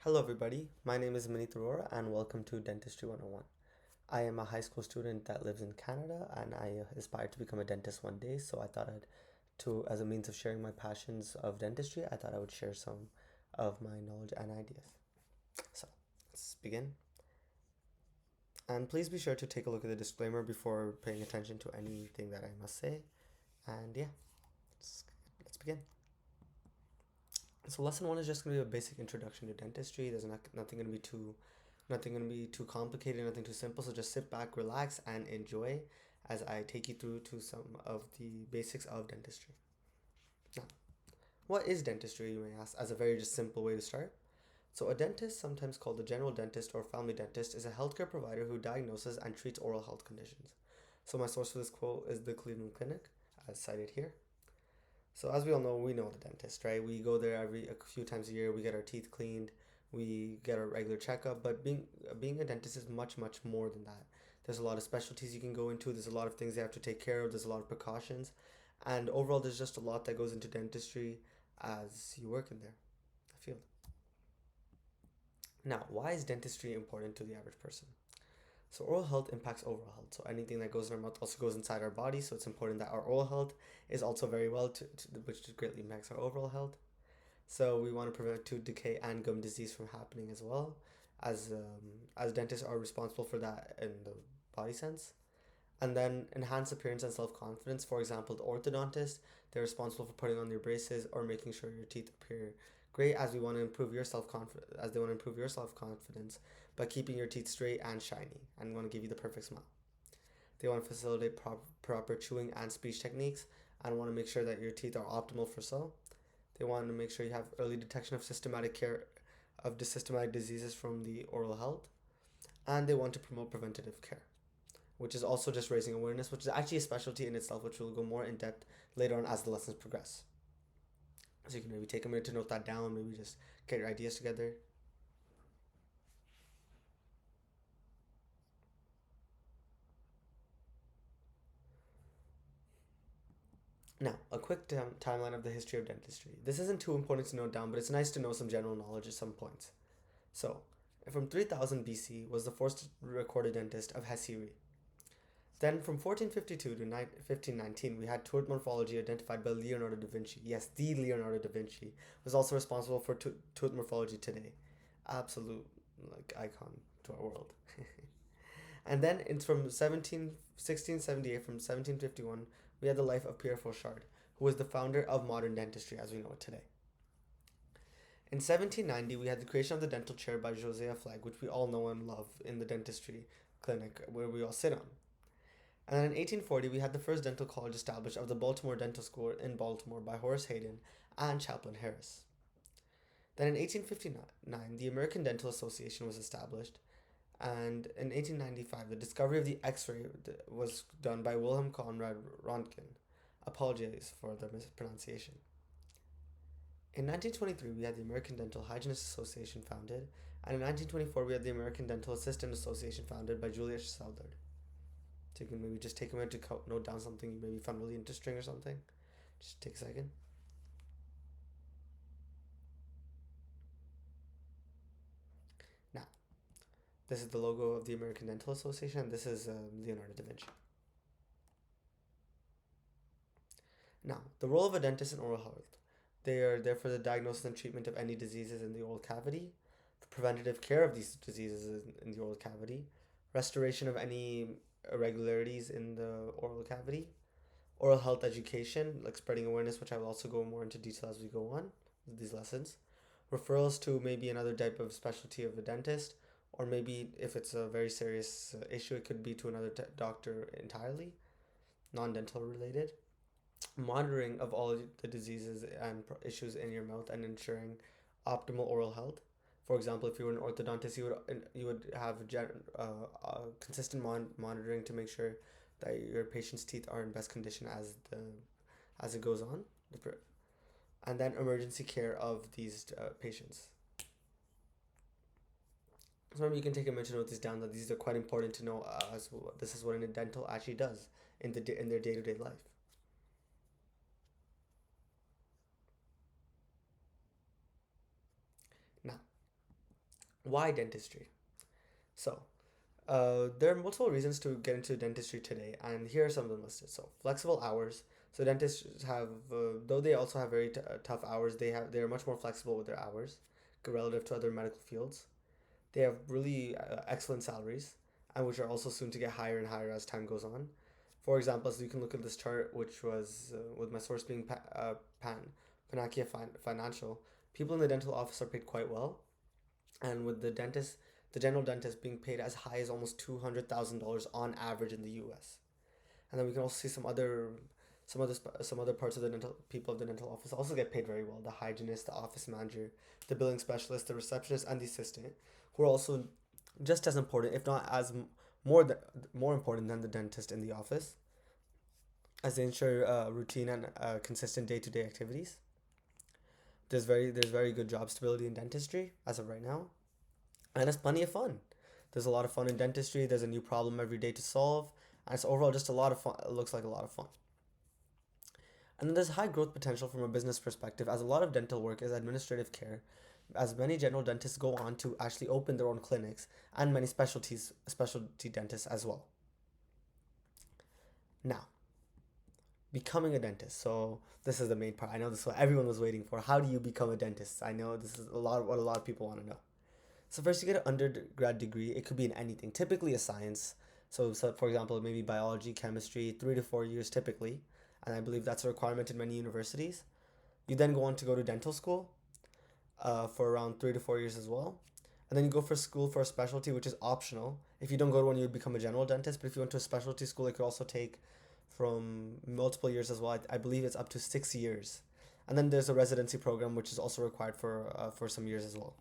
Hello everybody, my name is Minit and welcome to Dentistry101. I am a high school student that lives in Canada and I aspire to become a dentist one day, so I thought as a means of sharing my passions of dentistry, I thought I would share some of my knowledge and ideas. So, let's begin. And please be sure to take a look at the disclaimer before paying attention to anything that I must say. And yeah, let's, let's begin. So lesson one is just going to be a basic introduction to dentistry. There's nothing going to be too complicated, nothing too simple. So just sit back, relax, and enjoy as I take you through to some of the basics of dentistry. Now, what is dentistry, you may ask, as a very just simple way to start? So a dentist, sometimes called a general dentist or family dentist, is a healthcare provider who diagnoses and treats oral health conditions. So my source for this quote is the Cleveland Clinic, as cited here. So as we all know, we know the dentist, right? We go there a few times a year. We get our teeth cleaned, we get our regular checkup. But being a dentist is much more than that. There's a lot of specialties you can go into. There's a lot of things you have to take care of. There's a lot of precautions, and overall, there's just a lot that goes into dentistry as you work in there. I feel. Now, why is dentistry important to the average person? So oral health impacts overall health. So anything that goes in our mouth also goes inside our body. So it's important that our oral health is also very well, which greatly impacts our overall health. So we want to prevent tooth decay and gum disease from happening as well, as dentists are responsible for that in the body sense. And then enhance appearance and self confidence. For example, the orthodontist, they're responsible for putting on your braces or making sure your teeth appear great, as we want to improve your self confidence, as they want to improve your self confidence by keeping your teeth straight and shiny, and want to give you the perfect smile. They want to facilitate proper chewing and speech techniques, and want to make sure that your teeth are optimal for so. They want to make sure you have early detection of systematic care of the systematic diseases from the oral health, and they want to promote preventative care, which is also just raising awareness, which is actually a specialty in itself, which we'll go more in depth later on as the lessons progress. So you can maybe take a minute to note that down, maybe just get your ideas together. Now, a quick timeline of the history of dentistry. This isn't too important to note down, but it's nice to know some general knowledge at some points. So, from 3000 BC was the first recorded dentist of Hesiri. Then from 1452 to 1519, we had tooth morphology identified by Leonardo da Vinci. Yes, the Leonardo da Vinci was also responsible for tooth morphology today. Absolute icon to our world. And then it's from 1678, from 1751, we had the life of Pierre Fauchard, who was the founder of modern dentistry as we know it today. In 1790, we had the creation of the dental chair by Josiah Flagg, which we all know and love in the dentistry clinic where we all sit on. And then in 1840, we had the first dental college established of the Baltimore Dental School in Baltimore by Horace Hayden and Chaplain Harris. Then in 1859, the American Dental Association was established, and in 1895, the discovery of the X-ray was done by Wilhelm Conrad Röntgen. Apologies for the mispronunciation. In 1923, we had the American Dental Hygienists Association founded, and in 1924, we had the American Dental Assistant Association founded by Julius Souther. So you can maybe just take a minute to note down something you maybe found really interesting or something. Just take a second. Now, this is the logo of the American Dental Association, and this is Leonardo da Vinci. Now, the role of a dentist in oral health. They are there for the diagnosis and treatment of any diseases in the oral cavity, the preventative care of these diseases in the oral cavity, restoration of any irregularities in the oral cavity, oral health education, like spreading awareness, which I will also go more into detail as we go on with these lessons, referrals to maybe another type of specialty of a dentist, or maybe if it's a very serious issue, it could be to another doctor entirely, non-dental related, monitoring of all the diseases and issues in your mouth and ensuring optimal oral health. For example, if you were an orthodontist, you would have consistent monitoring to make sure that your patient's teeth are in best condition as it goes on, and then emergency care of these patients. So maybe you can take a minute to note this down, that these are quite important to know, as this is what a dental actually does in their day-to-day life. Now, Why dentistry? So, there are multiple reasons to get into dentistry today, and here are some of them listed. So, flexible hours. So, dentists have, though they also have very tough hours, they are much more flexible with their hours relative to other medical fields. They have really excellent salaries, and which are also soon to get higher and higher as time goes on. For example, so you can look at this chart, which was with my source being Panakia Financial. People in the dental office are paid quite well, and with the general dentist being paid as high as almost $200,000 on average in the U.S. And then we can also see some other parts of the dental people of the dental office also get paid very well. The hygienist, the office manager, the billing specialist, the receptionist, and the assistant, who are also just as important, if not as more th- more important than the dentist in the office, as they ensure routine and consistent day-to-day activities. There's very good job stability in dentistry as of right now, and it's plenty of fun. There's a lot of fun in dentistry. There's a new problem every day to solve, and it's overall just a lot of fun. It looks like a lot of fun. And then there's high growth potential from a business perspective, as a lot of dental work is administrative care, as many general dentists go on to actually open their own clinics, and many specialty dentists as well. Now, becoming a dentist. So this is the main part. I know this is what everyone was waiting for. How do you become a dentist? I know this is what a lot of people want to know. So first, you get an undergrad degree. It could be in anything, typically a science. So for example, maybe biology, chemistry, 3 to 4 years typically, and I believe that's a requirement in many universities. You then go on to go to dental school, for around 3 to 4 years as well, and then you go for school for a specialty, which is optional. If you don't go to one, you would become a general dentist. But if you went to a specialty school, it could also take from multiple years as well. I believe it's up to 6 years, and then there's a residency program, which is also required for some years as well.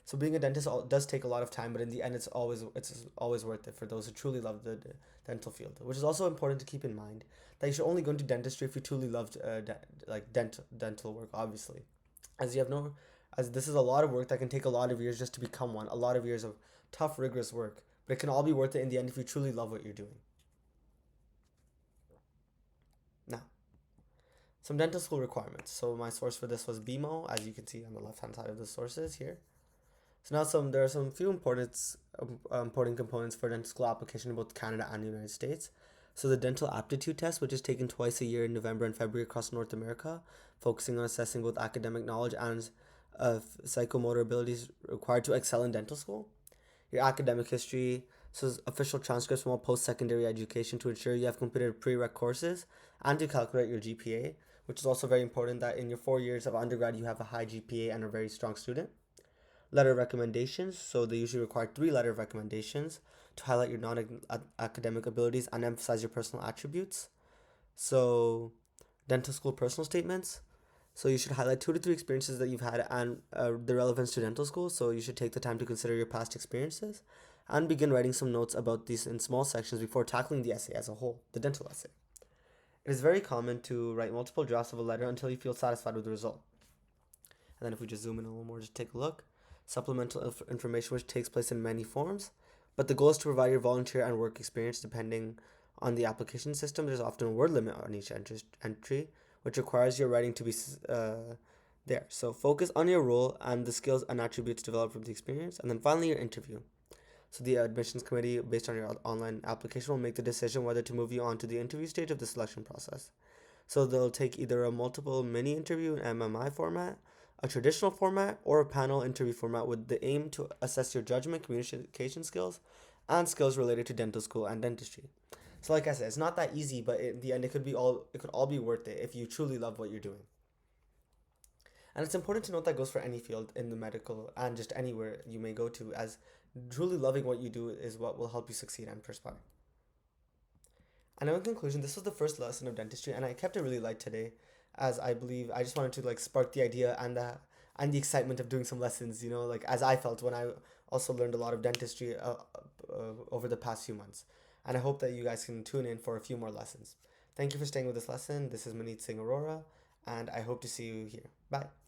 So being a dentist does take a lot of time, but in the end, it's always worth it for those who truly love the dental field. Which is also important to keep in mind that you should only go into dentistry if you truly loved dental work, obviously, as you have no as this is a lot of work that can take a lot of years just to become one, a lot of years of tough, rigorous work, but it can all be worth it in the end if you truly love what you're doing. Now, some dental school requirements. So my source for this was BMO, as you can see on the left hand side of the sources here. So now there are some few important components for dental school application in both Canada and the United States. So the dental aptitude test, which is taken twice a year in November and February across North America, focusing on assessing both academic knowledge and psychomotor abilities required to excel in dental school. Your academic history, so official transcripts from all post-secondary education to ensure you have completed prereq courses, and to calculate your GPA, which is also very important that in your 4 years of undergrad you have a high GPA and a very strong student. Letter of recommendations, so they usually require 3 letter of recommendations to highlight your non-academic abilities and emphasize your personal attributes. So dental school personal statements, so you should highlight 2 to 3 experiences that you've had and the relevance to dental school. So you should take the time to consider your past experiences and begin writing some notes about these in small sections before tackling the essay as a whole, the dental essay. It is very common to write multiple drafts of a letter until you feel satisfied with the result. And then if we just zoom in a little more, just take a look. Supplemental information, which takes place in many forms, but the goal is to provide your volunteer and work experience. Depending on the application system, there's often a word limit on each entry, which requires your writing to be there. So focus on your role and the skills and attributes developed from the experience. And then finally, your interview. So the admissions committee, based on your online application, will make the decision whether to move you on to the interview stage of the selection process. So they'll take either a multiple mini interview in MMI format, a traditional format, or a panel interview format, with the aim to assess your judgment, communication skills, and skills related to dental school and dentistry. So like I said, it's not that easy, but in the end, it could all be worth it if you truly love what you're doing. And it's important to note that goes for any field in the medical and just anywhere you may go to, as truly loving what you do is what will help you succeed and prosper. And now in conclusion, this was the first lesson of dentistry, and I kept it really light today, as I believe I just wanted to spark the idea and the excitement of doing some lessons, as I felt when I also learned a lot of dentistry over the past few months. And I hope that you guys can tune in for a few more lessons. Thank you for staying with this lesson. This is Maneet Singh Arora, and I hope to see you here. Bye.